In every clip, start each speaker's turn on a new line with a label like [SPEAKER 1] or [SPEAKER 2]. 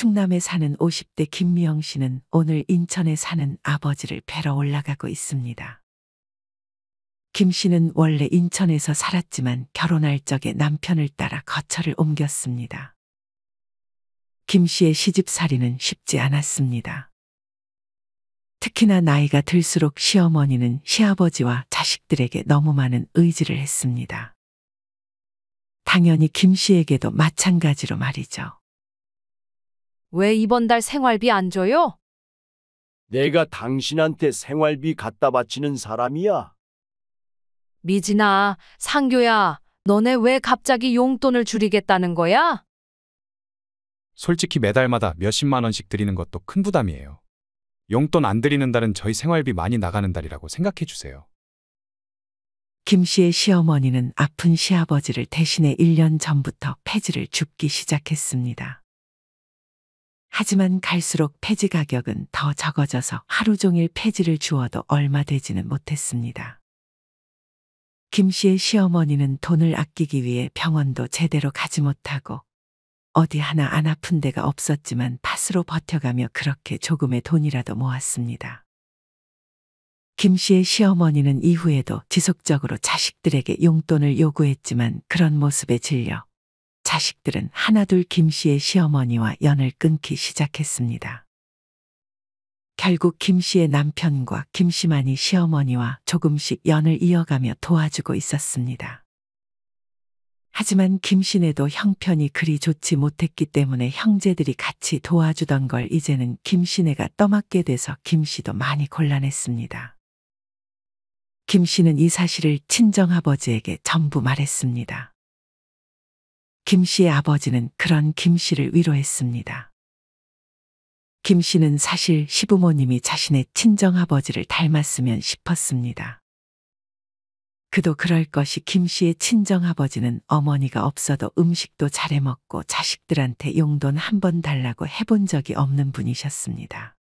[SPEAKER 1] 충남에 사는 50대 김미영 씨는 오늘 인천에 사는 아버지를 뵈러 올라가고 있습니다. 김 씨는 원래 인천에서 살았지만 결혼할 적에 남편을 따라 거처를 옮겼습니다. 김 씨의 시집살이는 쉽지 않았습니다. 특히나 나이가 들수록 시어머니는 시아버지와 자식들에게 너무 많은 의지를 했습니다. 당연히 김 씨에게도 마찬가지로 말이죠.
[SPEAKER 2] 왜 이번 달 생활비 안 줘요?
[SPEAKER 3] 내가 당신한테 생활비 갖다 바치는 사람이야.
[SPEAKER 2] 미진아, 상교야, 너네 왜 갑자기 용돈을 줄이겠다는 거야?
[SPEAKER 4] 솔직히 매달마다 몇십만 원씩 드리는 것도 큰 부담이에요. 용돈 안 드리는 달은 저희 생활비 많이 나가는 달이라고 생각해 주세요.
[SPEAKER 1] 김 씨의 시어머니는 아픈 시아버지를 대신해 1년 전부터 폐지를 줍기 시작했습니다. 하지만 갈수록 폐지 가격은 더 적어져서 하루 종일 폐지를 주어도 얼마 되지는 못했습니다. 김 씨의 시어머니는 돈을 아끼기 위해 병원도 제대로 가지 못하고 어디 하나 안 아픈 데가 없었지만 팥으로 버텨가며 그렇게 조금의 돈이라도 모았습니다. 김 씨의 시어머니는 이후에도 지속적으로 자식들에게 용돈을 요구했지만 그런 모습에 질려 자식들은 하나둘 김 씨의 시어머니와 연을 끊기 시작했습니다. 결국 김 씨의 남편과 김 씨만이 시어머니와 조금씩 연을 이어가며 도와주고 있었습니다. 하지만 김 씨네도 형편이 그리 좋지 못했기 때문에 형제들이 같이 도와주던 걸 이제는 김 씨네가 떠맡게 돼서 김 씨도 많이 곤란했습니다. 김 씨는 이 사실을 친정아버지에게 전부 말했습니다. 김 씨의 아버지는 그런 김 씨를 위로했습니다. 김 씨는 사실 시부모님이 자신의 친정아버지를 닮았으면 싶었습니다. 그도 그럴 것이 김 씨의 친정아버지는 어머니가 없어도 음식도 잘해 먹고 자식들한테 용돈 한 번 달라고 해본 적이 없는 분이셨습니다.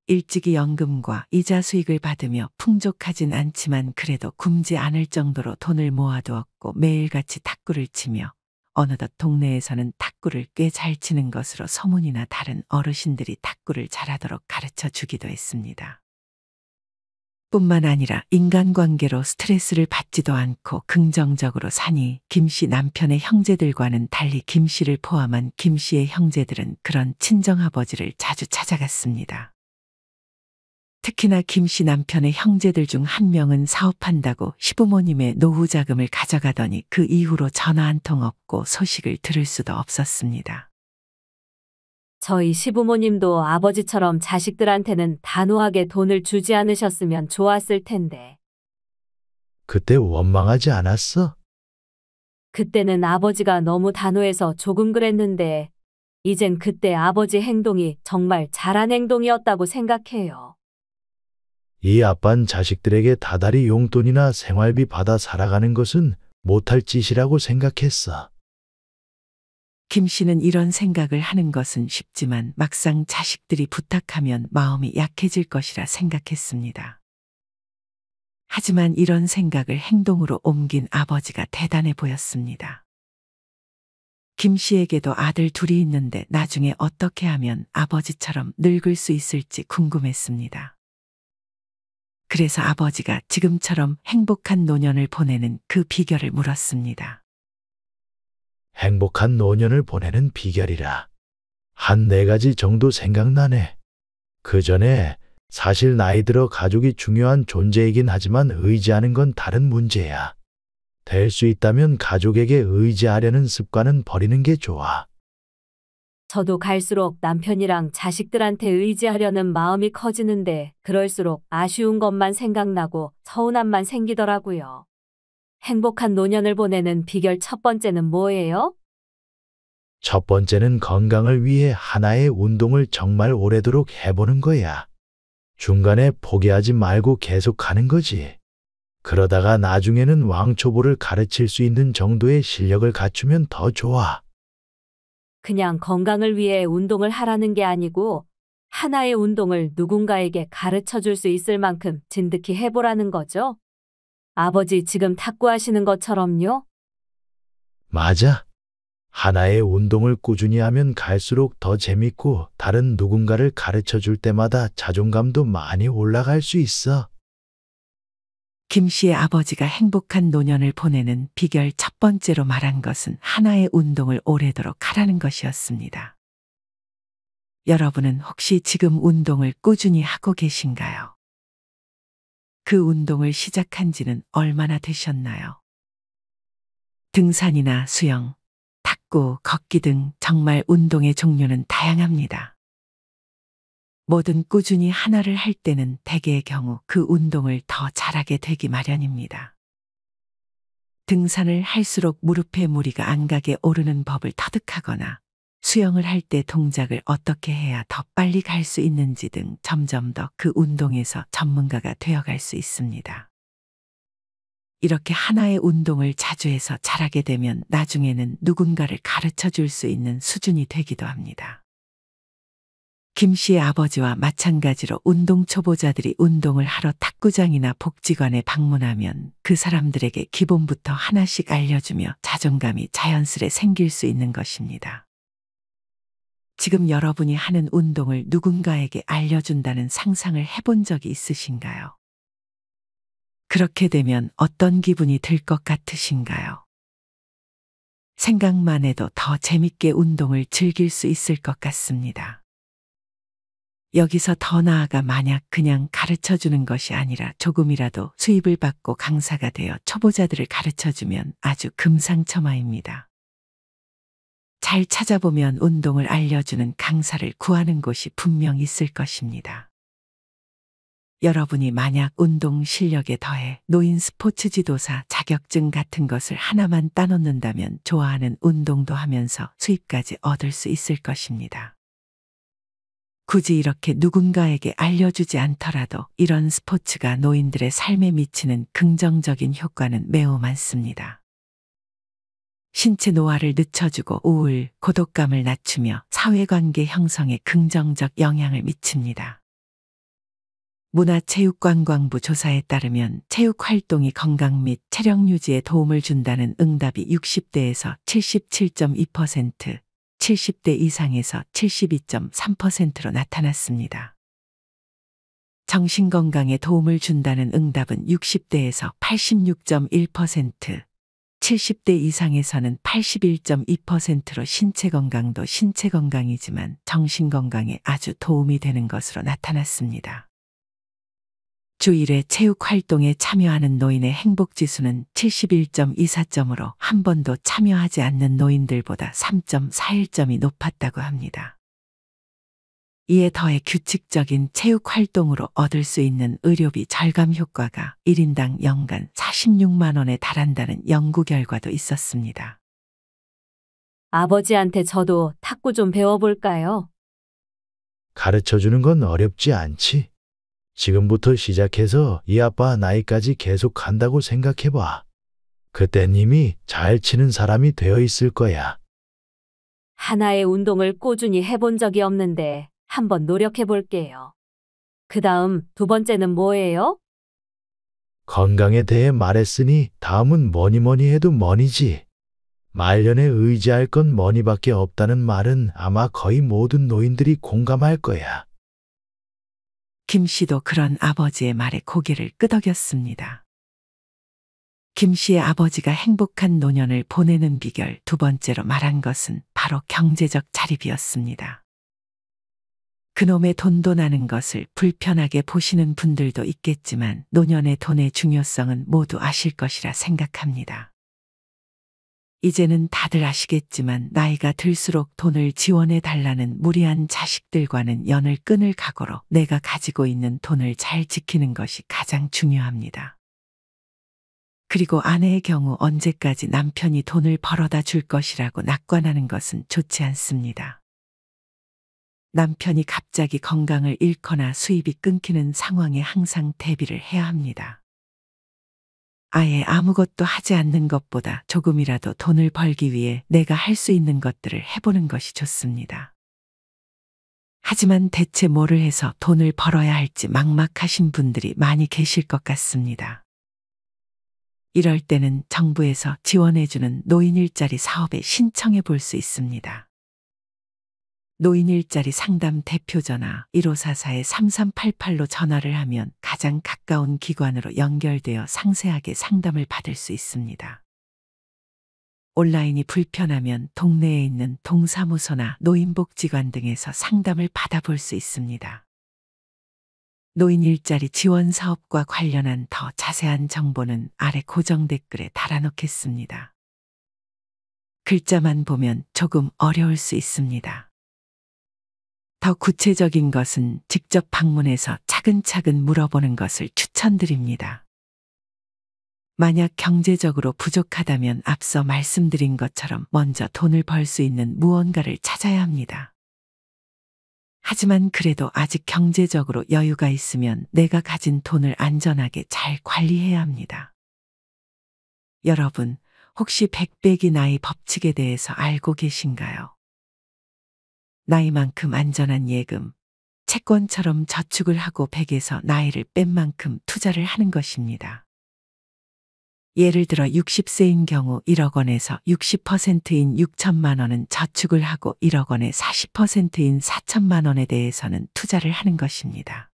[SPEAKER 1] 일찍이 연금과 이자 수익을 받으며 풍족하진 않지만 그래도 굶지 않을 정도로 돈을 모아두었고 매일같이 탁구를 치며 어느덧 동네에서는 탁구를 꽤 잘 치는 것으로 소문이나 다른 어르신들이 탁구를 잘하도록 가르쳐 주기도 했습니다. 뿐만 아니라 인간관계로 스트레스를 받지도 않고 긍정적으로 사니 김 씨 남편의 형제들과는 달리 김 씨를 포함한 김 씨의 형제들은 그런 친정아버지를 자주 찾아갔습니다. 특히나 김 씨 남편의 형제들 중 한 명은 사업한다고 시부모님의 노후 자금을 가져가더니 그 이후로 전화 한 통 없고 소식을 들을 수도 없었습니다.
[SPEAKER 5] 저희 시부모님도 아버지처럼 자식들한테는 단호하게 돈을 주지 않으셨으면 좋았을 텐데.
[SPEAKER 6] 그때 원망하지 않았어?
[SPEAKER 5] 그때는 아버지가 너무 단호해서 조금 그랬는데, 이젠 그때 아버지 행동이 정말 잘한 행동이었다고 생각해요.
[SPEAKER 6] 이 아빤 자식들에게 다달이 용돈이나 생활비 받아 살아가는 것은 못할 짓이라고 생각했어.
[SPEAKER 1] 김 씨는 이런 생각을 하는 것은 쉽지만 막상 자식들이 부탁하면 마음이 약해질 것이라 생각했습니다. 하지만 이런 생각을 행동으로 옮긴 아버지가 대단해 보였습니다. 김 씨에게도 아들 둘이 있는데 나중에 어떻게 하면 아버지처럼 늙을 수 있을지 궁금했습니다. 그래서 아버지가 지금처럼 행복한 노년을 보내는 그 비결을 물었습니다.
[SPEAKER 6] 행복한 노년을 보내는 비결이라. 한 4가지 정도 생각나네. 그 전에 사실 나이 들어 가족이 중요한 존재이긴 하지만 의지하는 건 다른 문제야. 될 수 있다면 가족에게 의지하려는 습관은 버리는 게 좋아.
[SPEAKER 5] 저도 갈수록 남편이랑 자식들한테 의지하려는 마음이 커지는데 그럴수록 아쉬운 것만 생각나고 서운함만 생기더라고요. 행복한 노년을 보내는 비결 첫 번째는 뭐예요?
[SPEAKER 6] 첫 번째는 건강을 위해 하나의 운동을 정말 오래도록 해보는 거야. 중간에 포기하지 말고 계속 하는 거지. 그러다가 나중에는 왕초보를 가르칠 수 있는 정도의 실력을 갖추면 더 좋아.
[SPEAKER 5] 그냥 건강을 위해 운동을 하라는 게 아니고 하나의 운동을 누군가에게 가르쳐 줄 수 있을 만큼 진득히 해보라는 거죠? 아버지 지금 탁구하시는 것처럼요?
[SPEAKER 6] 맞아. 하나의 운동을 꾸준히 하면 갈수록 더 재밌고 다른 누군가를 가르쳐 줄 때마다 자존감도 많이 올라갈 수 있어.
[SPEAKER 1] 김 씨의 아버지가 행복한 노년을 보내는 비결 첫 번째로 말한 것은 하나의 운동을 오래도록 하라는 것이었습니다. 여러분은 혹시 지금 운동을 꾸준히 하고 계신가요? 그 운동을 시작한 지는 얼마나 되셨나요? 등산이나 수영, 탁구, 걷기 등 정말 운동의 종류는 다양합니다. 뭐든 꾸준히 하나를 할 때는 대개의 경우 그 운동을 더 잘하게 되기 마련입니다. 등산을 할수록 무릎에 무리가 안 가게 오르는 법을 터득하거나 수영을 할 때 동작을 어떻게 해야 더 빨리 갈 수 있는지 등 점점 더 그 운동에서 전문가가 되어갈 수 있습니다. 이렇게 하나의 운동을 자주 해서 잘하게 되면 나중에는 누군가를 가르쳐 줄 수 있는 수준이 되기도 합니다. 김 씨의 아버지와 마찬가지로 운동 초보자들이 운동을 하러 탁구장이나 복지관에 방문하면 그 사람들에게 기본부터 하나씩 알려주며 자존감이 자연스레 생길 수 있는 것입니다. 지금 여러분이 하는 운동을 누군가에게 알려준다는 상상을 해본 적이 있으신가요? 그렇게 되면 어떤 기분이 들 것 같으신가요? 생각만 해도 더 재밌게 운동을 즐길 수 있을 것 같습니다. 여기서 더 나아가 만약 그냥 가르쳐 주는 것이 아니라 조금이라도 수입을 받고 강사가 되어 초보자들을 가르쳐 주면 아주 금상첨화입니다. 잘 찾아보면 운동을 알려주는 강사를 구하는 곳이 분명 있을 것입니다. 여러분이 만약 운동 실력에 더해 노인 스포츠 지도사 자격증 같은 것을 하나만 따놓는다면 좋아하는 운동도 하면서 수입까지 얻을 수 있을 것입니다. 굳이 이렇게 누군가에게 알려주지 않더라도 이런 스포츠가 노인들의 삶에 미치는 긍정적인 효과는 매우 많습니다. 신체 노화를 늦춰주고 우울, 고독감을 낮추며 사회관계 형성에 긍정적 영향을 미칩니다. 문화체육관광부 조사에 따르면 체육활동이 건강 및 체력 유지에 도움을 준다는 응답이 60대에서 77.2%, 70대 이상에서 72.3%로 나타났습니다. 정신건강에 도움을 준다는 응답은 60대에서 86.1%, 70대 이상에서는 81.2%로 신체 건강도 신체 건강이지만 정신 건강에 아주 도움이 되는 것으로 나타났습니다. 주 1회 체육 활동에 참여하는 노인의 행복지수는 71.24점으로 한 번도 참여하지 않는 노인들보다 3.41점이 높았다고 합니다. 이에 더해 규칙적인 체육 활동으로 얻을 수 있는 의료비 절감 효과가 1인당 연간 46만 원에 달한다는 연구 결과도 있었습니다.
[SPEAKER 5] 아버지한테 저도 탁구 좀 배워볼까요?
[SPEAKER 6] 가르쳐 주는 건 어렵지 않지. 지금부터 시작해서 이 아빠 나이까지 계속 간다고 생각해봐. 그땐 이미 잘 치는 사람이 되어 있을 거야.
[SPEAKER 5] 하나의 운동을 꾸준히 해본 적이 없는데 한번 노력해 볼게요. 그 다음 두 번째는 뭐예요?
[SPEAKER 6] 건강에 대해 말했으니 다음은 뭐니 해도 머니지. 말년에 의지할 건 머니밖에 없다는 말은 아마 거의 모든 노인들이 공감할 거야.
[SPEAKER 1] 김 씨도 그런 아버지의 말에 고개를 끄덕였습니다. 김 씨의 아버지가 행복한 노년을 보내는 비결 두 번째로 말한 것은 바로 경제적 자립이었습니다. 그놈의 돈도 나는 것을 불편하게 보시는 분들도 있겠지만 노년의 돈의 중요성은 모두 아실 것이라 생각합니다. 이제는 다들 아시겠지만 나이가 들수록 돈을 지원해 달라는 무리한 자식들과는 연을 끊을 각오로 내가 가지고 있는 돈을 잘 지키는 것이 가장 중요합니다. 그리고 아내의 경우 언제까지 남편이 돈을 벌어다 줄 것이라고 낙관하는 것은 좋지 않습니다. 남편이 갑자기 건강을 잃거나 수입이 끊기는 상황에 항상 대비를 해야 합니다. 아예 아무것도 하지 않는 것보다 조금이라도 돈을 벌기 위해 내가 할 수 있는 것들을 해보는 것이 좋습니다. 하지만 대체 뭐를 해서 돈을 벌어야 할지 막막하신 분들이 많이 계실 것 같습니다. 이럴 때는 정부에서 지원해주는 노인 일자리 사업에 신청해 볼 수 있습니다. 노인 일자리 상담 대표 전화 1544-3388로 전화를 하면 가장 가까운 기관으로 연결되어 상세하게 상담을 받을 수 있습니다. 온라인이 불편하면 동네에 있는 동사무소나 노인복지관 등에서 상담을 받아볼 수 있습니다. 노인 일자리 지원 사업과 관련한 더 자세한 정보는 아래 고정 댓글에 달아놓겠습니다. 글자만 보면 조금 어려울 수 있습니다. 더 구체적인 것은 직접 방문해서 차근차근 물어보는 것을 추천드립니다. 만약 경제적으로 부족하다면 앞서 말씀드린 것처럼 먼저 돈을 벌 수 있는 무언가를 찾아야 합니다. 하지만 그래도 아직 경제적으로 여유가 있으면 내가 가진 돈을 안전하게 잘 관리해야 합니다. 여러분, 혹시 백배기 나이 법칙에 대해서 알고 계신가요? 나이만큼 안전한 예금, 채권처럼 저축을 하고 100에서 나이를 뺀 만큼 투자를 하는 것입니다. 예를 들어 60세인 경우 1억 원에서 60%인 6천만 원은 저축을 하고 1억 원의 40%인 4천만 원에 대해서는 투자를 하는 것입니다.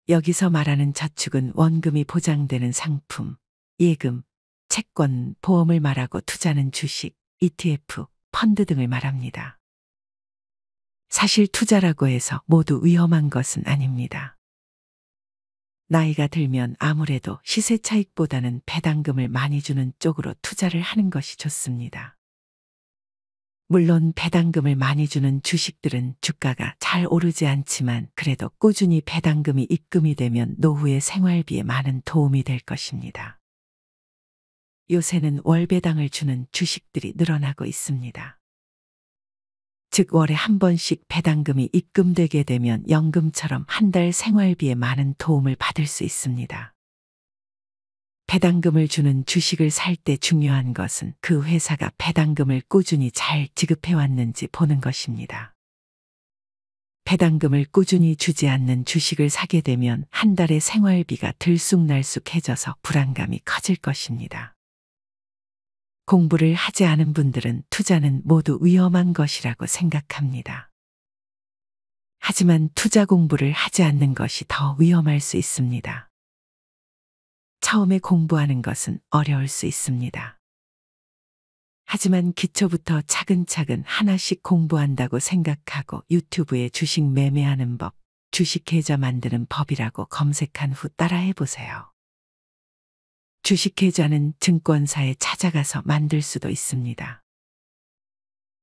[SPEAKER 1] 여기서 말하는 저축은 원금이 보장되는 상품, 예금, 채권, 보험을 말하고 투자는 주식, ETF, 펀드 등을 말합니다. 사실 투자라고 해서 모두 위험한 것은 아닙니다. 나이가 들면 아무래도 시세 차익보다는 배당금을 많이 주는 쪽으로 투자를 하는 것이 좋습니다. 물론 배당금을 많이 주는 주식들은 주가가 잘 오르지 않지만 그래도 꾸준히 배당금이 입금이 되면 노후의 생활비에 많은 도움이 될 것입니다. 요새는 월배당을 주는 주식들이 늘어나고 있습니다. 즉 월에 한 번씩 배당금이 입금되게 되면 연금처럼 한 달 생활비에 많은 도움을 받을 수 있습니다. 배당금을 주는 주식을 살 때 중요한 것은 그 회사가 배당금을 꾸준히 잘 지급해왔는지 보는 것입니다. 배당금을 꾸준히 주지 않는 주식을 사게 되면 한 달의 생활비가 들쑥날쑥해져서 불안감이 커질 것입니다. 공부를 하지 않은 분들은 투자는 모두 위험한 것이라고 생각합니다. 하지만 투자 공부를 하지 않는 것이 더 위험할 수 있습니다. 처음에 공부하는 것은 어려울 수 있습니다. 하지만 기초부터 차근차근 하나씩 공부한다고 생각하고 유튜브에 주식 매매하는 법, 주식 계좌 만드는 법이라고 검색한 후 따라해 보세요. 주식 계좌는 증권사에 찾아가서 만들 수도 있습니다.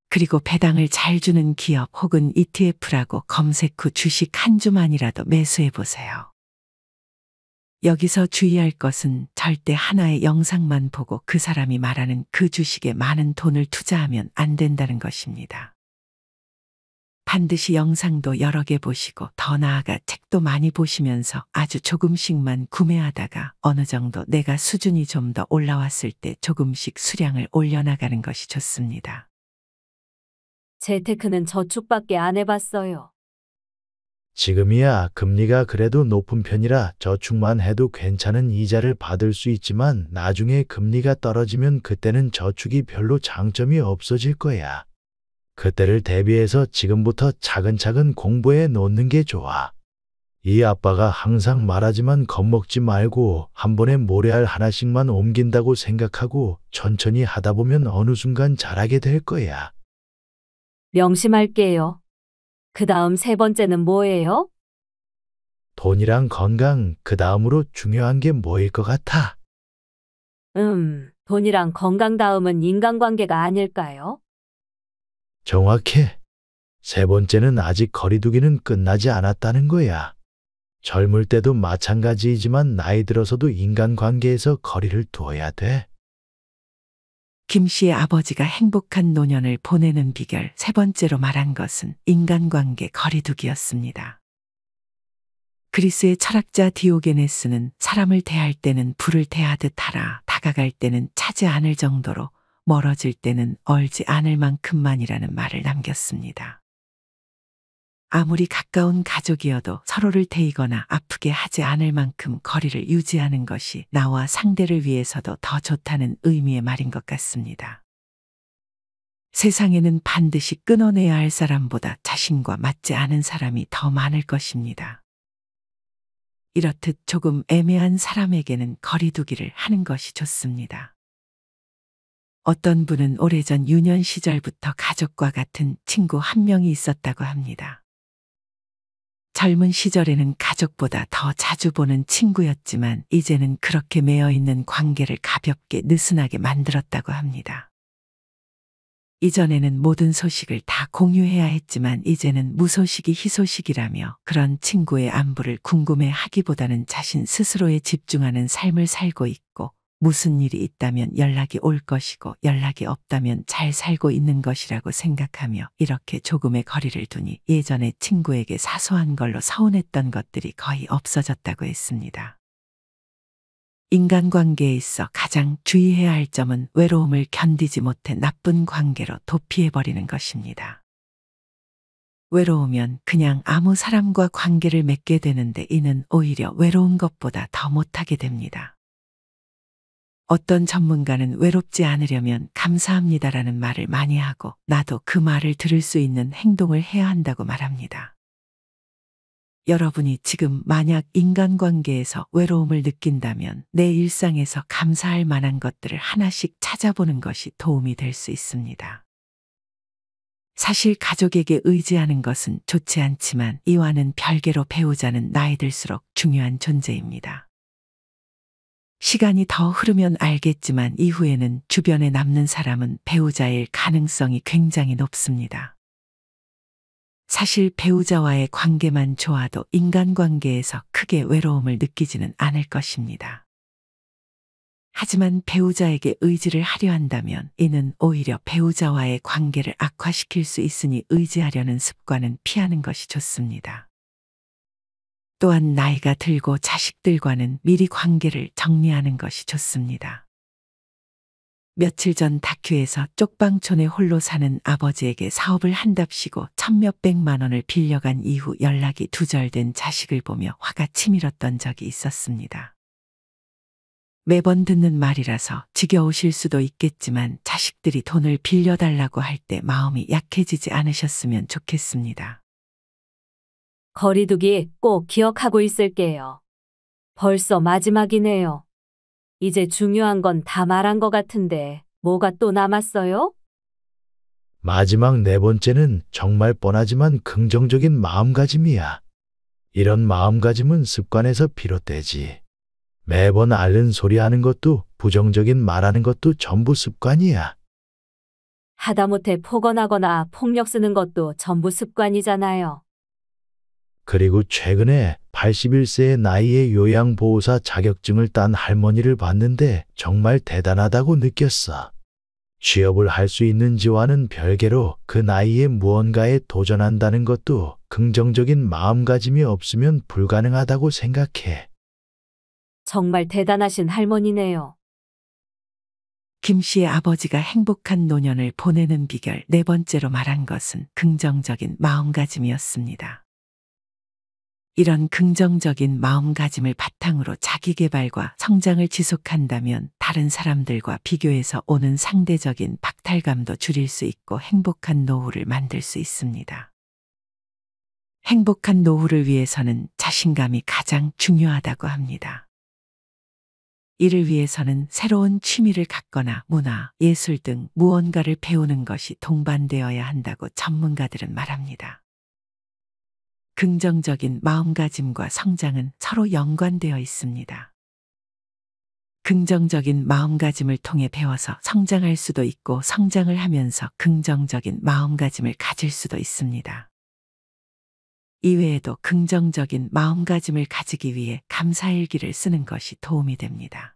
[SPEAKER 1] 그리고 배당을 잘 주는 기업 혹은 ETF라고 검색 후 주식 한 주만이라도 매수해 보세요. 여기서 주의할 것은 절대 하나의 영상만 보고 그 사람이 말하는 그 주식에 많은 돈을 투자하면 안 된다는 것입니다. 반드시 영상도 여러 개 보시고 더 나아가 책도 많이 보시면서 아주 조금씩만 구매하다가 어느 정도 내가 수준이 좀 더 올라왔을 때 조금씩 수량을 올려나가는 것이 좋습니다.
[SPEAKER 5] 재테크는 저축밖에 안 해봤어요.
[SPEAKER 6] 지금이야 금리가 그래도 높은 편이라 저축만 해도 괜찮은 이자를 받을 수 있지만 나중에 금리가 떨어지면 그때는 저축이 별로 장점이 없어질 거야. 그때를 대비해서 지금부터 차근차근 공부해 놓는 게 좋아. 이 아빠가 항상 말하지만 겁먹지 말고 한 번에 모래알 하나씩만 옮긴다고 생각하고 천천히 하다 보면 어느 순간 잘하게 될 거야.
[SPEAKER 5] 명심할게요. 그 다음 세 번째는 뭐예요?
[SPEAKER 6] 돈이랑 건강, 그 다음으로 중요한 게 뭐일 것 같아?
[SPEAKER 5] 돈이랑 건강 다음은 인간관계가 아닐까요?
[SPEAKER 6] 정확해. 세 번째는 아직 거리두기는 끝나지 않았다는 거야. 젊을 때도 마찬가지이지만 나이 들어서도 인간관계에서 거리를 두어야 돼.
[SPEAKER 1] 김 씨의 아버지가 행복한 노년을 보내는 비결 세 번째로 말한 것은 인간관계 거리두기였습니다. 그리스의 철학자 디오게네스는 사람을 대할 때는 불을 대하듯 하라, 다가갈 때는 차지 않을 정도로, 멀어질 때는 얼지 않을 만큼만이라는 말을 남겼습니다. 아무리 가까운 가족이어도 서로를 데이거나 아프게 하지 않을 만큼 거리를 유지하는 것이 나와 상대를 위해서도 더 좋다는 의미의 말인 것 같습니다. 세상에는 반드시 끊어내야 할 사람보다 자신과 맞지 않은 사람이 더 많을 것입니다. 이렇듯 조금 애매한 사람에게는 거리두기를 하는 것이 좋습니다. 어떤 분은 오래전 유년 시절부터 가족과 같은 친구 한 명이 있었다고 합니다. 젊은 시절에는 가족보다 더 자주 보는 친구였지만 이제는 그렇게 매여 있는 관계를 가볍게 느슨하게 만들었다고 합니다. 이전에는 모든 소식을 다 공유해야 했지만 이제는 무소식이 희소식이라며 그런 친구의 안부를 궁금해 하기보다는 자신 스스로에 집중하는 삶을 살고 있고 무슨 일이 있다면 연락이 올 것이고 연락이 없다면 잘 살고 있는 것이라고 생각하며 이렇게 조금의 거리를 두니 예전에 친구에게 사소한 걸로 서운했던 것들이 거의 없어졌다고 했습니다. 인간관계에 있어 가장 주의해야 할 점은 외로움을 견디지 못해 나쁜 관계로 도피해버리는 것입니다. 외로우면 그냥 아무 사람과 관계를 맺게 되는데 이는 오히려 외로운 것보다 더 못하게 됩니다. 어떤 전문가는 외롭지 않으려면 감사합니다라는 말을 많이 하고 나도 그 말을 들을 수 있는 행동을 해야 한다고 말합니다. 여러분이 지금 만약 인간관계에서 외로움을 느낀다면 내 일상에서 감사할 만한 것들을 하나씩 찾아보는 것이 도움이 될 수 있습니다. 사실 가족에게 의지하는 것은 좋지 않지만 이와는 별개로 배우자는 나이 들수록 중요한 존재입니다. 시간이 더 흐르면 알겠지만 이후에는 주변에 남는 사람은 배우자일 가능성이 굉장히 높습니다. 사실 배우자와의 관계만 좋아도 인간관계에서 크게 외로움을 느끼지는 않을 것입니다. 하지만 배우자에게 의지를 하려 한다면 이는 오히려 배우자와의 관계를 악화시킬 수 있으니 의지하려는 습관은 피하는 것이 좋습니다. 또한 나이가 들고 자식들과는 미리 관계를 정리하는 것이 좋습니다. 며칠 전 다큐에서 쪽방촌에 홀로 사는 아버지에게 사업을 한답시고 천몇백만 원을 빌려간 이후 연락이 두절된 자식을 보며 화가 치밀었던 적이 있었습니다. 매번 듣는 말이라서 지겨우실 수도 있겠지만 자식들이 돈을 빌려달라고 할 때 마음이 약해지지 않으셨으면 좋겠습니다.
[SPEAKER 5] 거리두기 꼭 기억하고 있을게요. 벌써 마지막이네요. 이제 중요한 건 다 말한 것 같은데 뭐가 또 남았어요?
[SPEAKER 6] 마지막 네 번째는 정말 뻔하지만 긍정적인 마음가짐이야. 이런 마음가짐은 습관에서 비롯되지. 매번 앓는 소리 하는 것도 부정적인 말하는 것도 전부 습관이야.
[SPEAKER 5] 하다못해 폭언하거나 폭력 쓰는 것도 전부 습관이잖아요.
[SPEAKER 6] 그리고 최근에 81세의 나이에 요양보호사 자격증을 딴 할머니를 봤는데 정말 대단하다고 느꼈어. 취업을 할 수 있는지와는 별개로 그 나이에 무언가에 도전한다는 것도 긍정적인 마음가짐이 없으면 불가능하다고 생각해.
[SPEAKER 5] 정말 대단하신 할머니네요.
[SPEAKER 1] 김 씨의 아버지가 행복한 노년을 보내는 비결 네 번째로 말한 것은 긍정적인 마음가짐이었습니다. 이런 긍정적인 마음가짐을 바탕으로 자기계발과 성장을 지속한다면 다른 사람들과 비교해서 오는 상대적인 박탈감도 줄일 수 있고 행복한 노후를 만들 수 있습니다. 행복한 노후를 위해서는 자신감이 가장 중요하다고 합니다. 이를 위해서는 새로운 취미를 갖거나 문화, 예술 등 무언가를 배우는 것이 동반되어야 한다고 전문가들은 말합니다. 긍정적인 마음가짐과 성장은 서로 연관되어 있습니다. 긍정적인 마음가짐을 통해 배워서 성장할 수도 있고 성장을 하면서 긍정적인 마음가짐을 가질 수도 있습니다. 이외에도 긍정적인 마음가짐을 가지기 위해 감사일기를 쓰는 것이 도움이 됩니다.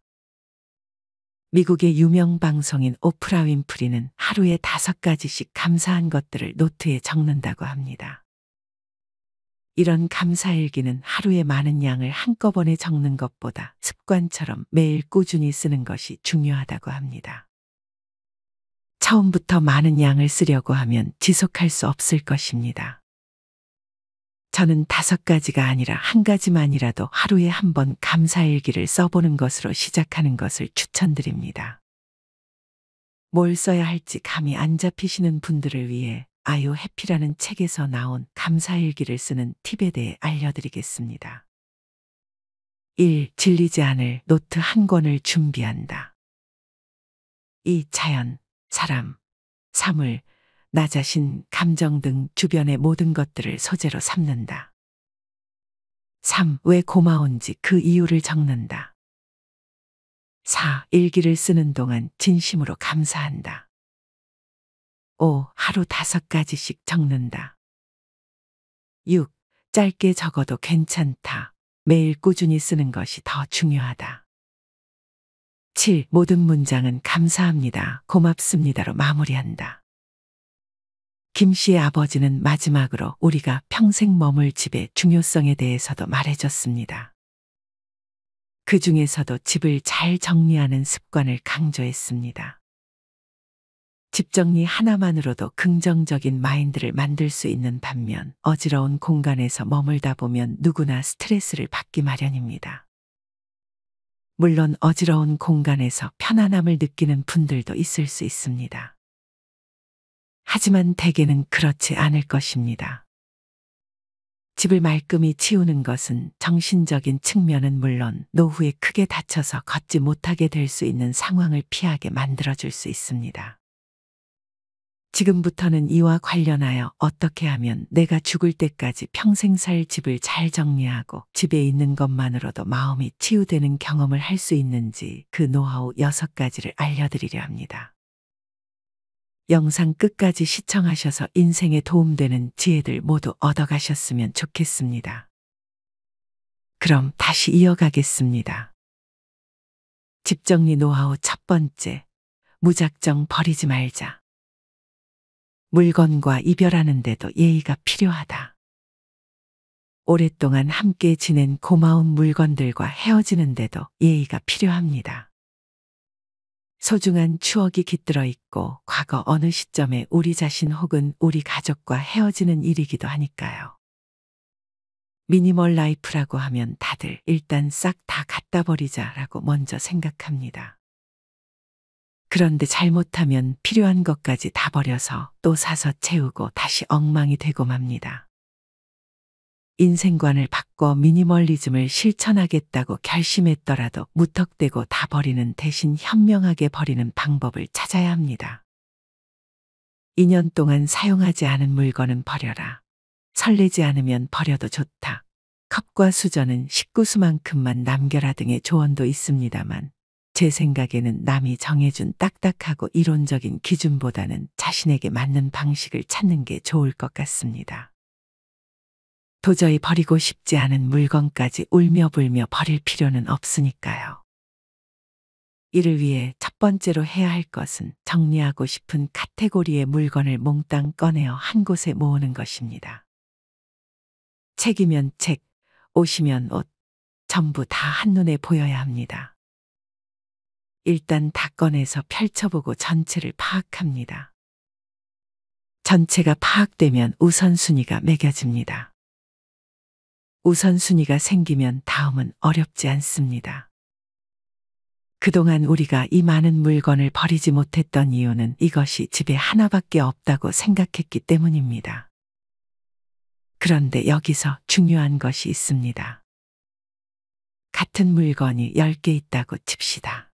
[SPEAKER 1] 미국의 유명 방송인 오프라 윈프리는 하루에 5가지씩 감사한 것들을 노트에 적는다고 합니다. 이런 감사일기는 하루에 많은 양을 한꺼번에 적는 것보다 습관처럼 매일 꾸준히 쓰는 것이 중요하다고 합니다. 처음부터 많은 양을 쓰려고 하면 지속할 수 없을 것입니다. 저는 5가지가 아니라 한 가지만이라도 하루에 한 번 감사일기를 써보는 것으로 시작하는 것을 추천드립니다. 뭘 써야 할지 감이 안 잡히시는 분들을 위해 아유 해피라는 책에서 나온 감사일기를 쓰는 팁에 대해 알려드리겠습니다. 1. 질리지 않을 노트 한 권을 준비한다. 2. 자연, 사람, 사물, 나 자신, 감정 등 주변의 모든 것들을 소재로 삼는다. 3. 왜 고마운지 그 이유를 적는다. 4. 일기를 쓰는 동안 진심으로 감사한다. 5. 하루 5가지씩 적는다. 6. 짧게 적어도 괜찮다. 매일 꾸준히 쓰는 것이 더 중요하다. 7. 모든 문장은 감사합니다, 고맙습니다로 마무리한다. 김 씨의 아버지는 마지막으로 우리가 평생 머물 집의 중요성에 대해서도 말해줬습니다. 그 중에서도 집을 잘 정리하는 습관을 강조했습니다. 집 정리 하나만으로도 긍정적인 마인드를 만들 수 있는 반면 어지러운 공간에서 머물다 보면 누구나 스트레스를 받기 마련입니다. 물론 어지러운 공간에서 편안함을 느끼는 분들도 있을 수 있습니다. 하지만 대개는 그렇지 않을 것입니다. 집을 말끔히 치우는 것은 정신적인 측면은 물론 노후에 크게 다쳐서 걷지 못하게 될 수 있는 상황을 피하게 만들어줄 수 있습니다. 지금부터는 이와 관련하여 어떻게 하면 내가 죽을 때까지 평생 살 집을 잘 정리하고 집에 있는 것만으로도 마음이 치유되는 경험을 할 수 있는지 그 노하우 6가지를 알려드리려 합니다. 영상 끝까지 시청하셔서 인생에 도움되는 지혜들 모두 얻어가셨으면 좋겠습니다. 그럼 다시 이어가겠습니다. 집 정리 노하우 1번째, 무작정 버리지 말자. 물건과 이별하는데도 예의가 필요하다. 오랫동안 함께 지낸 고마운 물건들과 헤어지는데도 예의가 필요합니다. 소중한 추억이 깃들어 있고 과거 어느 시점에 우리 자신 혹은 우리 가족과 헤어지는 일이기도 하니까요. 미니멀 라이프라고 하면 다들 일단 싹 다 갖다 버리자라고 먼저 생각합니다. 그런데 잘못하면 필요한 것까지 다 버려서 또 사서 채우고 다시 엉망이 되고 맙니다. 인생관을 바꿔 미니멀리즘을 실천하겠다고 결심했더라도 무턱대고 다 버리는 대신 현명하게 버리는 방법을 찾아야 합니다. 2년 동안 사용하지 않은 물건은 버려라. 설레지 않으면 버려도 좋다. 컵과 수저는 식구수만큼만 남겨라 등의 조언도 있습니다만 제 생각에는 남이 정해준 딱딱하고 이론적인 기준보다는 자신에게 맞는 방식을 찾는 게 좋을 것 같습니다. 도저히 버리고 싶지 않은 물건까지 울며불며 버릴 필요는 없으니까요. 이를 위해 1번째로 해야 할 것은 정리하고 싶은 카테고리의 물건을 몽땅 꺼내어 한 곳에 모으는 것입니다. 책이면 책, 옷이면 옷, 전부 다 한눈에 보여야 합니다. 일단 다 꺼내서 펼쳐보고 전체를 파악합니다. 전체가 파악되면 우선순위가 매겨집니다. 우선순위가 생기면 다음은 어렵지 않습니다. 그동안 우리가 이 많은 물건을 버리지 못했던 이유는 이것이 집에 하나밖에 없다고 생각했기 때문입니다. 그런데 여기서 중요한 것이 있습니다. 같은 물건이 10개 있다고 칩시다.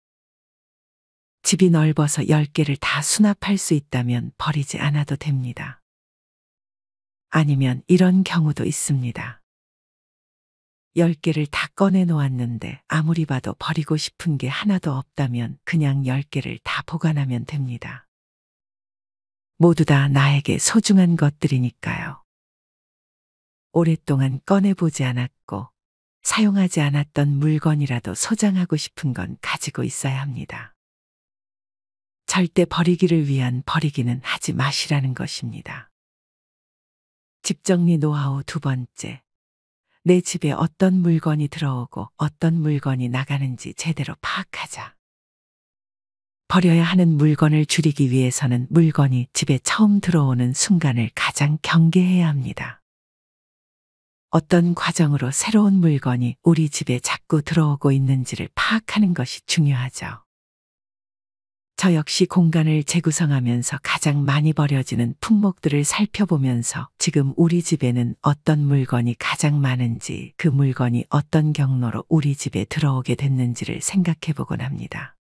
[SPEAKER 1] 집이 넓어서 10개를 다 수납할 수 있다면 버리지 않아도 됩니다. 아니면 이런 경우도 있습니다. 10개를 다 꺼내 놓았는데 아무리 봐도 버리고 싶은 게 하나도 없다면 그냥 10개를 다 보관하면 됩니다. 모두 다 나에게 소중한 것들이니까요. 오랫동안 꺼내보지 않았고 사용하지 않았던 물건이라도 소장하고 싶은 건 가지고 있어야 합니다. 절대 버리기를 위한 버리기는 하지 마시라는 것입니다. 집 정리 노하우 2번째. 내 집에 어떤 물건이 들어오고 어떤 물건이 나가는지 제대로 파악하자. 버려야 하는 물건을 줄이기 위해서는 물건이 집에 처음 들어오는 순간을 가장 경계해야 합니다. 어떤 과정으로 새로운 물건이 우리 집에 자꾸 들어오고 있는지를 파악하는 것이 중요하죠. 저 역시 공간을 재구성하면서 가장 많이 버려지는 품목들을 살펴보면서 지금 우리 집에는 어떤 물건이 가장 많은지, 그 물건이 어떤 경로로 우리 집에 들어오게 됐는지를 생각해 보곤 합니다.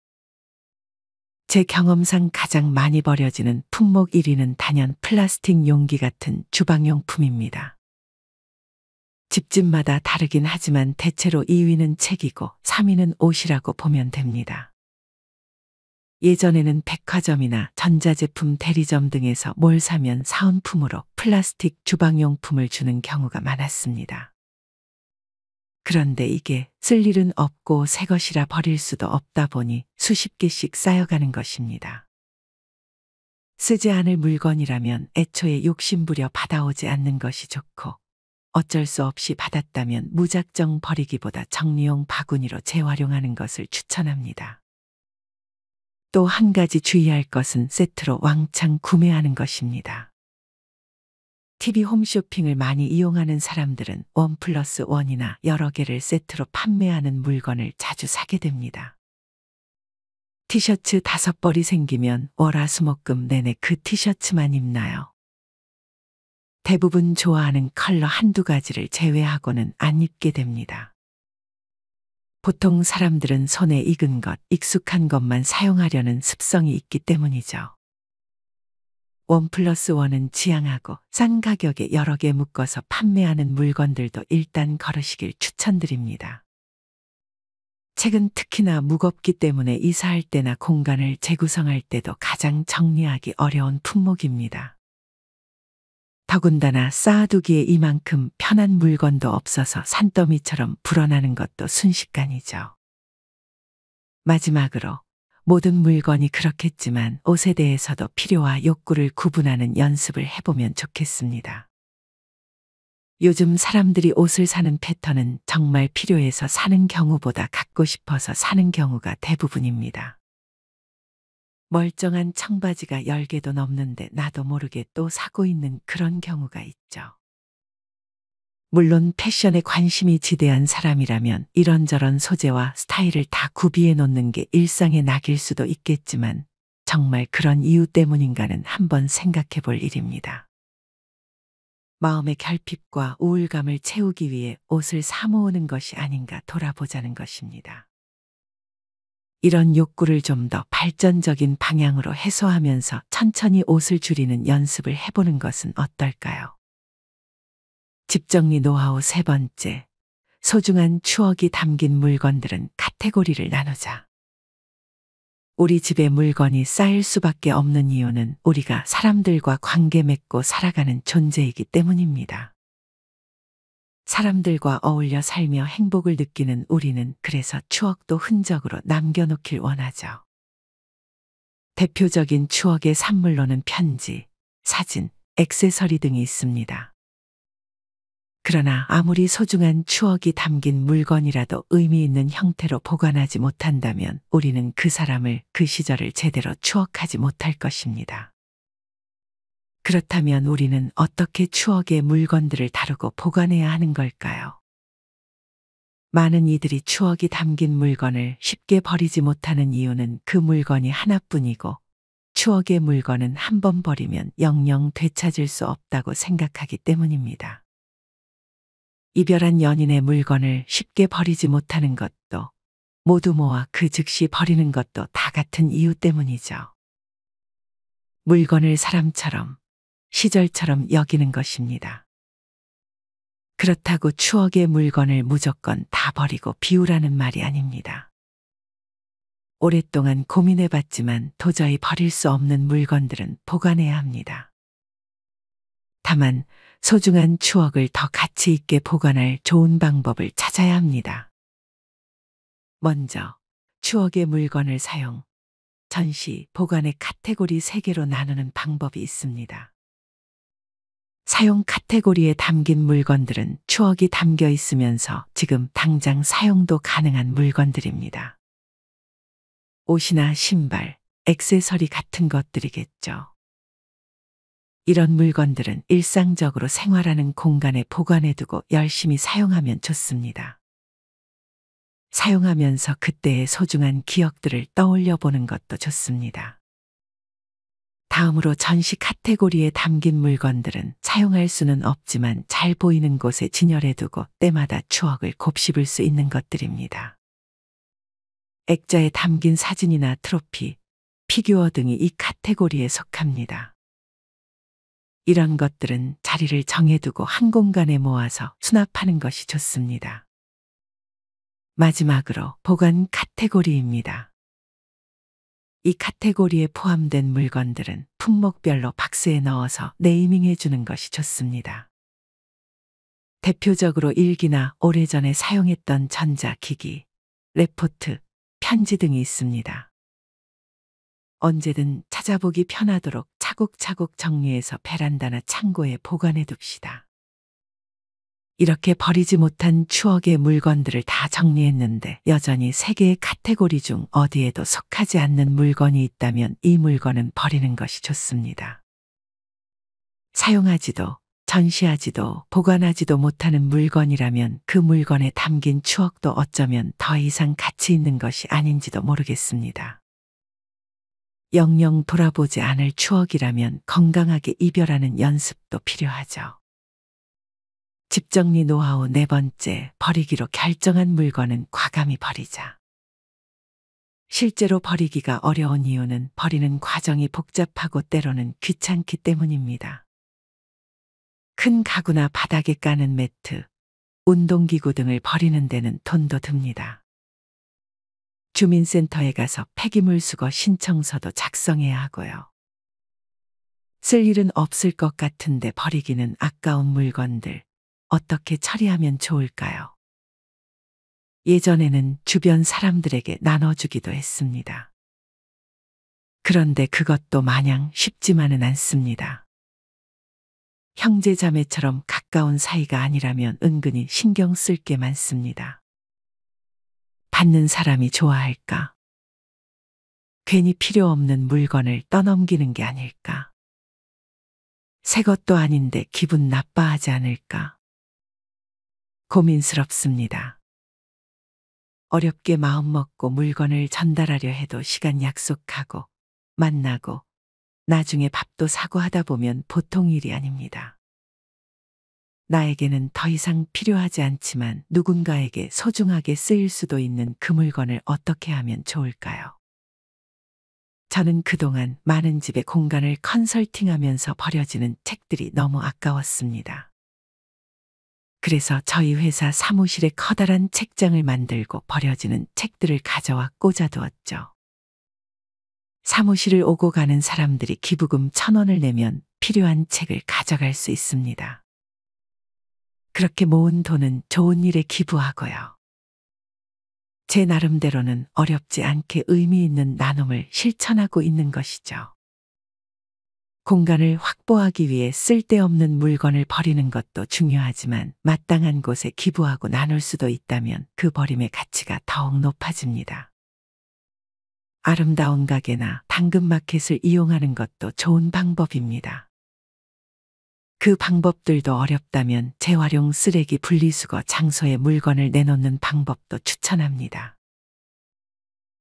[SPEAKER 1] 제 경험상 가장 많이 버려지는 품목 1위는 단연 플라스틱 용기 같은 주방용품입니다. 집집마다 다르긴 하지만 대체로 2위는 책이고 3위는 옷이라고 보면 됩니다. 예전에는 백화점이나 전자제품 대리점 등에서 뭘 사면 사은품으로 플라스틱 주방용품을 주는 경우가 많았습니다. 그런데 이게 쓸 일은 없고 새 것이라 버릴 수도 없다 보니 수십 개씩 쌓여가는 것입니다. 쓰지 않을 물건이라면 애초에 욕심부려 받아오지 않는 것이 좋고, 어쩔 수 없이 받았다면 무작정 버리기보다 정리용 바구니로 재활용하는 것을 추천합니다. 또 한 가지 주의할 것은 세트로 왕창 구매하는 것입니다. TV 홈쇼핑을 많이 이용하는 사람들은 1+1이나 여러 개를 세트로 판매하는 물건을 자주 사게 됩니다. 티셔츠 5벌이 생기면 월화수목금 내내 그 티셔츠만 입나요? 대부분 좋아하는 컬러 한두 가지를 제외하고는 안 입게 됩니다. 보통 사람들은 손에 익은 것, 익숙한 것만 사용하려는 습성이 있기 때문이죠. 1+1은 지양하고 싼 가격에 여러 개 묶어서 판매하는 물건들도 일단 걸으시길 추천드립니다. 책은 특히나 무겁기 때문에 이사할 때나 공간을 재구성할 때도 가장 정리하기 어려운 품목입니다. 더군다나 쌓아두기에 이만큼 편한 물건도 없어서 산더미처럼 불어나는 것도 순식간이죠. 마지막으로 모든 물건이 그렇겠지만 옷에 대해서도 필요와 욕구를 구분하는 연습을 해보면 좋겠습니다. 요즘 사람들이 옷을 사는 패턴은 정말 필요해서 사는 경우보다 갖고 싶어서 사는 경우가 대부분입니다. 멀쩡한 청바지가 10개도 넘는데 나도 모르게 또 사고 있는 그런 경우가 있죠. 물론 패션에 관심이 지대한 사람이라면 이런저런 소재와 스타일을 다 구비해 놓는 게 일상의 낙일 수도 있겠지만 정말 그런 이유 때문인가는 한번 생각해 볼 일입니다. 마음의 결핍과 우울감을 채우기 위해 옷을 사 모으는 것이 아닌가 돌아보자는 것입니다. 이런 욕구를 좀 더 발전적인 방향으로 해소하면서 천천히 옷을 줄이는 연습을 해보는 것은 어떨까요? 집 정리 노하우 3번째, 소중한 추억이 담긴 물건들은 카테고리를 나누자. 우리 집에 물건이 쌓일 수밖에 없는 이유는 우리가 사람들과 관계 맺고 살아가는 존재이기 때문입니다. 사람들과 어울려 살며 행복을 느끼는 우리는 그래서 추억도 흔적으로 남겨놓길 원하죠. 대표적인 추억의 산물로는 편지, 사진, 액세서리 등이 있습니다. 그러나 아무리 소중한 추억이 담긴 물건이라도 의미 있는 형태로 보관하지 못한다면 우리는 그 사람을, 그 시절을 제대로 추억하지 못할 것입니다. 그렇다면 우리는 어떻게 추억의 물건들을 다루고 보관해야 하는 걸까요? 많은 이들이 추억이 담긴 물건을 쉽게 버리지 못하는 이유는 그 물건이 하나뿐이고 추억의 물건은 한 번 버리면 영영 되찾을 수 없다고 생각하기 때문입니다. 이별한 연인의 물건을 쉽게 버리지 못하는 것도 모두 모아 그 즉시 버리는 것도 다 같은 이유 때문이죠. 물건을 사람처럼, 시절처럼 여기는 것입니다. 그렇다고 추억의 물건을 무조건 다 버리고 비우라는 말이 아닙니다. 오랫동안 고민해봤지만 도저히 버릴 수 없는 물건들은 보관해야 합니다. 다만 소중한 추억을 더 가치 있게 보관할 좋은 방법을 찾아야 합니다. 먼저 추억의 물건을 사용, 전시, 보관의 카테고리 3개로 나누는 방법이 있습니다. 사용 카테고리에 담긴 물건들은 추억이 담겨 있으면서 지금 당장 사용도 가능한 물건들입니다. 옷이나 신발, 액세서리 같은 것들이겠죠. 이런 물건들은 일상적으로 생활하는 공간에 보관해두고 열심히 사용하면 좋습니다. 사용하면서 그때의 소중한 기억들을 떠올려 보는 것도 좋습니다. 다음으로 전시 카테고리에 담긴 물건들은 사용할 수는 없지만 잘 보이는 곳에 진열해두고 때마다 추억을 곱씹을 수 있는 것들입니다. 액자에 담긴 사진이나 트로피, 피규어 등이 이 카테고리에 속합니다. 이런 것들은 자리를 정해두고 한 공간에 모아서 수납하는 것이 좋습니다. 마지막으로 보관 카테고리입니다. 이 카테고리에 포함된 물건들은 품목별로 박스에 넣어서 네이밍해 주는 것이 좋습니다. 대표적으로 일기나 오래전에 사용했던 전자기기, 레포트, 편지 등이 있습니다. 언제든 찾아보기 편하도록 차곡차곡 정리해서 베란다나 창고에 보관해 둡시다. 이렇게 버리지 못한 추억의 물건들을 다 정리했는데 여전히 3개의 카테고리 중 어디에도 속하지 않는 물건이 있다면 이 물건은 버리는 것이 좋습니다. 사용하지도 전시하지도 보관하지도 못하는 물건이라면 그 물건에 담긴 추억도 어쩌면 더 이상 가치 있는 것이 아닌지도 모르겠습니다. 영영 돌아보지 않을 추억이라면 건강하게 이별하는 연습도 필요하죠. 집 정리 노하우 4번째, 버리기로 결정한 물건은 과감히 버리자. 실제로 버리기가 어려운 이유는 버리는 과정이 복잡하고 때로는 귀찮기 때문입니다. 큰 가구나 바닥에 까는 매트, 운동기구 등을 버리는 데는 돈도 듭니다. 주민센터에 가서 폐기물 수거 신청서도 작성해야 하고요. 쓸 일은 없을 것 같은데 버리기는 아까운 물건들, 어떻게 처리하면 좋을까요? 예전에는 주변 사람들에게 나눠주기도 했습니다. 그런데 그것도 마냥 쉽지만은 않습니다. 형제자매처럼 가까운 사이가 아니라면 은근히 신경 쓸 게 많습니다. 받는 사람이 좋아할까? 괜히 필요 없는 물건을 떠넘기는 게 아닐까? 새 것도 아닌데 기분 나빠하지 않을까? 고민스럽습니다. 어렵게 마음먹고 물건을 전달하려 해도 시간 약속하고 만나고 나중에 밥도 사고 하다 보면 보통 일이 아닙니다. 나에게는 더 이상 필요하지 않지만 누군가에게 소중하게 쓰일 수도 있는 그 물건을 어떻게 하면 좋을까요? 저는 그동안 많은 집의 공간을 컨설팅하면서 버려지는 책들이 너무 아까웠습니다. 그래서 저희 회사 사무실에 커다란 책장을 만들고 버려지는 책들을 가져와 꽂아두었죠. 사무실을 오고 가는 사람들이 기부금 1,000원을 내면 필요한 책을 가져갈 수 있습니다. 그렇게 모은 돈은 좋은 일에 기부하고요. 제 나름대로는 어렵지 않게 의미 있는 나눔을 실천하고 있는 것이죠. 공간을 확보하기 위해 쓸데없는 물건을 버리는 것도 중요하지만 마땅한 곳에 기부하고 나눌 수도 있다면 그 버림의 가치가 더욱 높아집니다. 아름다운 가게나 당근마켓을 이용하는 것도 좋은 방법입니다. 그 방법들도 어렵다면 재활용 쓰레기 분리수거 장소에 물건을 내놓는 방법도 추천합니다.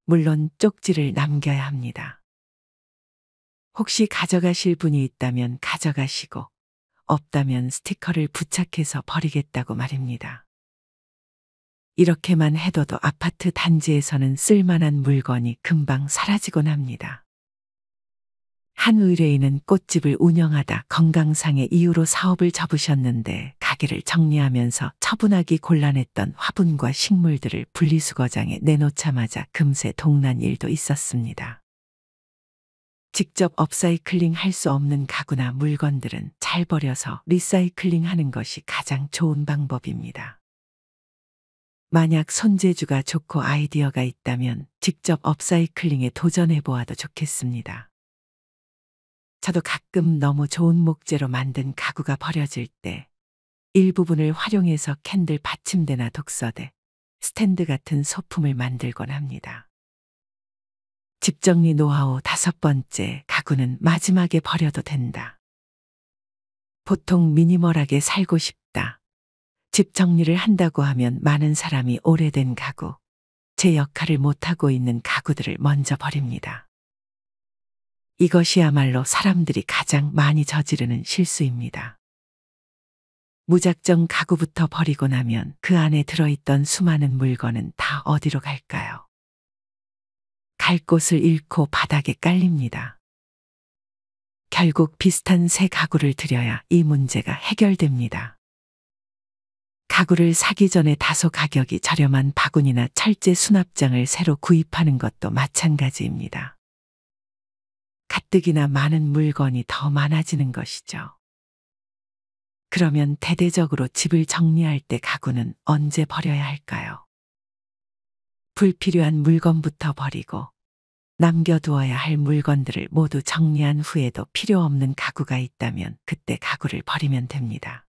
[SPEAKER 1] 물론 쪽지를 남겨야 합니다. 혹시 가져가실 분이 있다면 가져가시고 없다면 스티커를 부착해서 버리겠다고 말입니다. 이렇게만 해둬도 아파트 단지에서는 쓸만한 물건이 금방 사라지곤 합니다. 한 의뢰인은 꽃집을 운영하다 건강상의 이유로 사업을 접으셨는데 가게를 정리하면서 처분하기 곤란했던 화분과 식물들을 분리수거장에 내놓자마자 금세 동난 일도 있었습니다. 직접 업사이클링 할 수 없는 가구나 물건들은 잘 버려서 리사이클링 하는 것이 가장 좋은 방법입니다. 만약 손재주가 좋고 아이디어가 있다면 직접 업사이클링에 도전해 보아도 좋겠습니다. 저도 가끔 너무 좋은 목재로 만든 가구가 버려질 때 일부분을 활용해서 캔들 받침대나 독서대, 스탠드 같은 소품을 만들곤 합니다. 집 정리 노하우 5번째, 가구는 마지막에 버려도 된다. 보통 미니멀하게 살고 싶다. 집 정리를 한다고 하면 많은 사람이 오래된 가구, 제 역할을 못하고 있는 가구들을 먼저 버립니다. 이것이야말로 사람들이 가장 많이 저지르는 실수입니다. 무작정 가구부터 버리고 나면 그 안에 들어있던 수많은 물건은 다 어디로 갈까요? 갈 곳을 잃고 바닥에 깔립니다. 결국 비슷한 새 가구를 들여야 이 문제가 해결됩니다. 가구를 사기 전에 다소 가격이 저렴한 바구니나 철제 수납장을 새로 구입하는 것도 마찬가지입니다. 가뜩이나 많은 물건이 더 많아지는 것이죠. 그러면 대대적으로 집을 정리할 때 가구는 언제 버려야 할까요? 불필요한 물건부터 버리고 남겨두어야 할 물건들을 모두 정리한 후에도 필요 없는 가구가 있다면 그때 가구를 버리면 됩니다.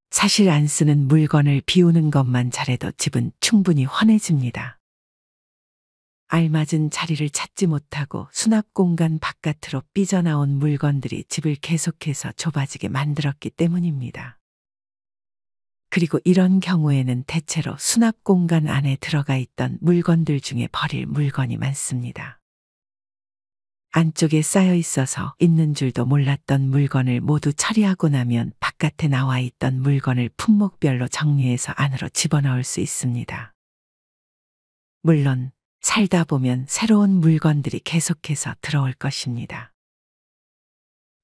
[SPEAKER 1] 사실 안 쓰는 물건을 비우는 것만 잘해도 집은 충분히 환해집니다. 알맞은 자리를 찾지 못하고 수납 공간 바깥으로 삐져나온 물건들이 집을 계속해서 좁아지게 만들었기 때문입니다. 그리고 이런 경우에는 대체로 수납 공간 안에 들어가 있던 물건들 중에 버릴 물건이 많습니다. 안쪽에 쌓여 있어서 있는 줄도 몰랐던 물건을 모두 처리하고 나면 바깥에 나와 있던 물건을 품목별로 정리해서 안으로 집어넣을 수 있습니다. 물론 살다 보면 새로운 물건들이 계속해서 들어올 것입니다.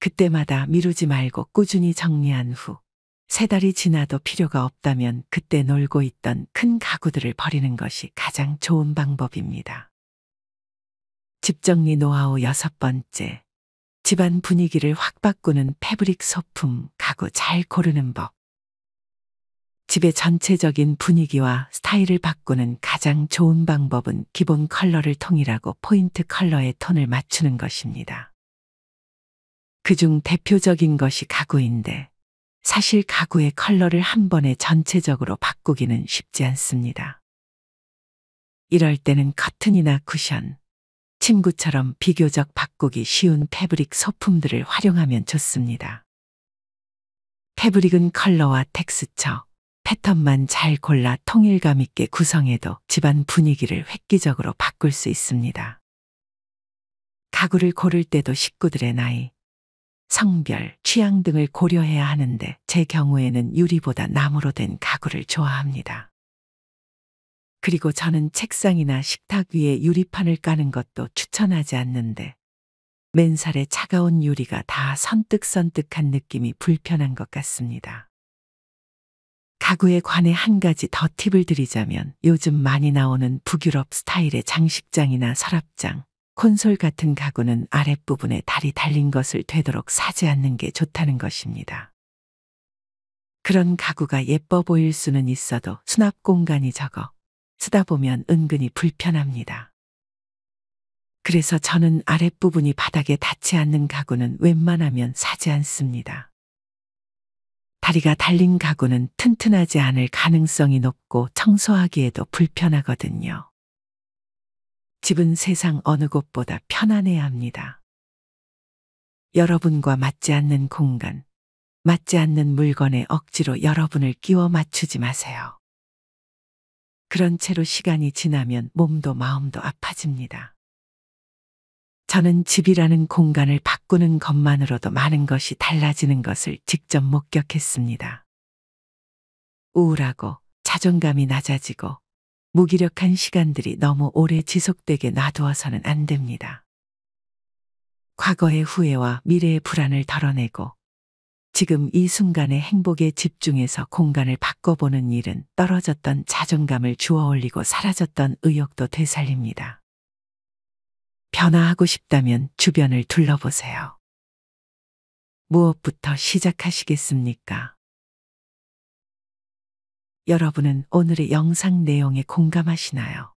[SPEAKER 1] 그때마다 미루지 말고 꾸준히 정리한 후 3달이 지나도 필요가 없다면 그때 놀고 있던 큰 가구들을 버리는 것이 가장 좋은 방법입니다. 집 정리 노하우 6번째. 집안 분위기를 확 바꾸는 패브릭 소품, 가구 잘 고르는 법. 집의 전체적인 분위기와 스타일을 바꾸는 가장 좋은 방법은 기본 컬러를 통일하고 포인트 컬러의 톤을 맞추는 것입니다. 그중 대표적인 것이 가구인데 사실 가구의 컬러를 한 번에 전체적으로 바꾸기는 쉽지 않습니다. 이럴 때는 커튼이나 쿠션, 침구처럼 비교적 바꾸기 쉬운 패브릭 소품들을 활용하면 좋습니다. 패브릭은 컬러와 텍스처, 패턴만 잘 골라 통일감 있게 구성해도 집안 분위기를 획기적으로 바꿀 수 있습니다. 가구를 고를 때도 식구들의 나이, 성별, 취향 등을 고려해야 하는데 제 경우에는 유리보다 나무로 된 가구를 좋아합니다. 그리고 저는 책상이나 식탁 위에 유리판을 까는 것도 추천하지 않는데 맨살에 차가운 유리가 다 선뜩선뜩한 느낌이 불편한 것 같습니다. 가구에 관해 한 가지 더 팁을 드리자면 요즘 많이 나오는 북유럽 스타일의 장식장이나 서랍장, 콘솔 같은 가구는 아랫부분에 달이 달린 것을 되도록 사지 않는 게 좋다는 것입니다. 그런 가구가 예뻐 보일 수는 있어도 수납 공간이 적어 쓰다 보면 은근히 불편합니다. 그래서 저는 아랫부분이 바닥에 닿지 않는 가구는 웬만하면 사지 않습니다. 다리가 달린 가구는 튼튼하지 않을 가능성이 높고 청소하기에도 불편하거든요. 집은 세상 어느 곳보다 편안해야 합니다. 여러분과 맞지 않는 공간, 맞지 않는 물건에 억지로 여러분을 끼워 맞추지 마세요. 그런 채로 시간이 지나면 몸도 마음도 아파집니다. 저는 집이라는 공간을 바꾸는 것만으로도 많은 것이 달라지는 것을 직접 목격했습니다. 우울하고 자존감이 낮아지고 무기력한 시간들이 너무 오래 지속되게 놔두어서는 안 됩니다. 과거의 후회와 미래의 불안을 덜어내고 지금 이 순간의 행복에 집중해서 공간을 바꿔보는 일은 떨어졌던 자존감을 주워 올리고 사라졌던 의욕도 되살립니다. 변화하고 싶다면 주변을 둘러보세요. 무엇부터 시작하시겠습니까? 여러분은 오늘의 영상 내용에 공감하시나요?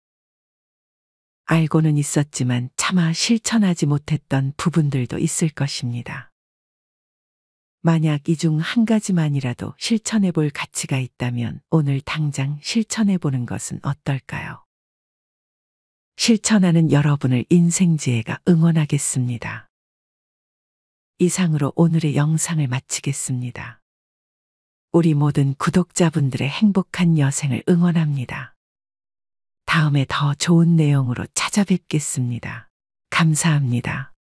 [SPEAKER 1] 알고는 있었지만 차마 실천하지 못했던 부분들도 있을 것입니다. 만약 이 중 한 가지만이라도 실천해 볼 가치가 있다면 오늘 당장 실천해 보는 것은 어떨까요? 실천하는 여러분을 인생지혜가 응원하겠습니다. 이상으로 오늘의 영상을 마치겠습니다. 우리 모든 구독자분들의 행복한 여생을 응원합니다. 다음에 더 좋은 내용으로 찾아뵙겠습니다. 감사합니다.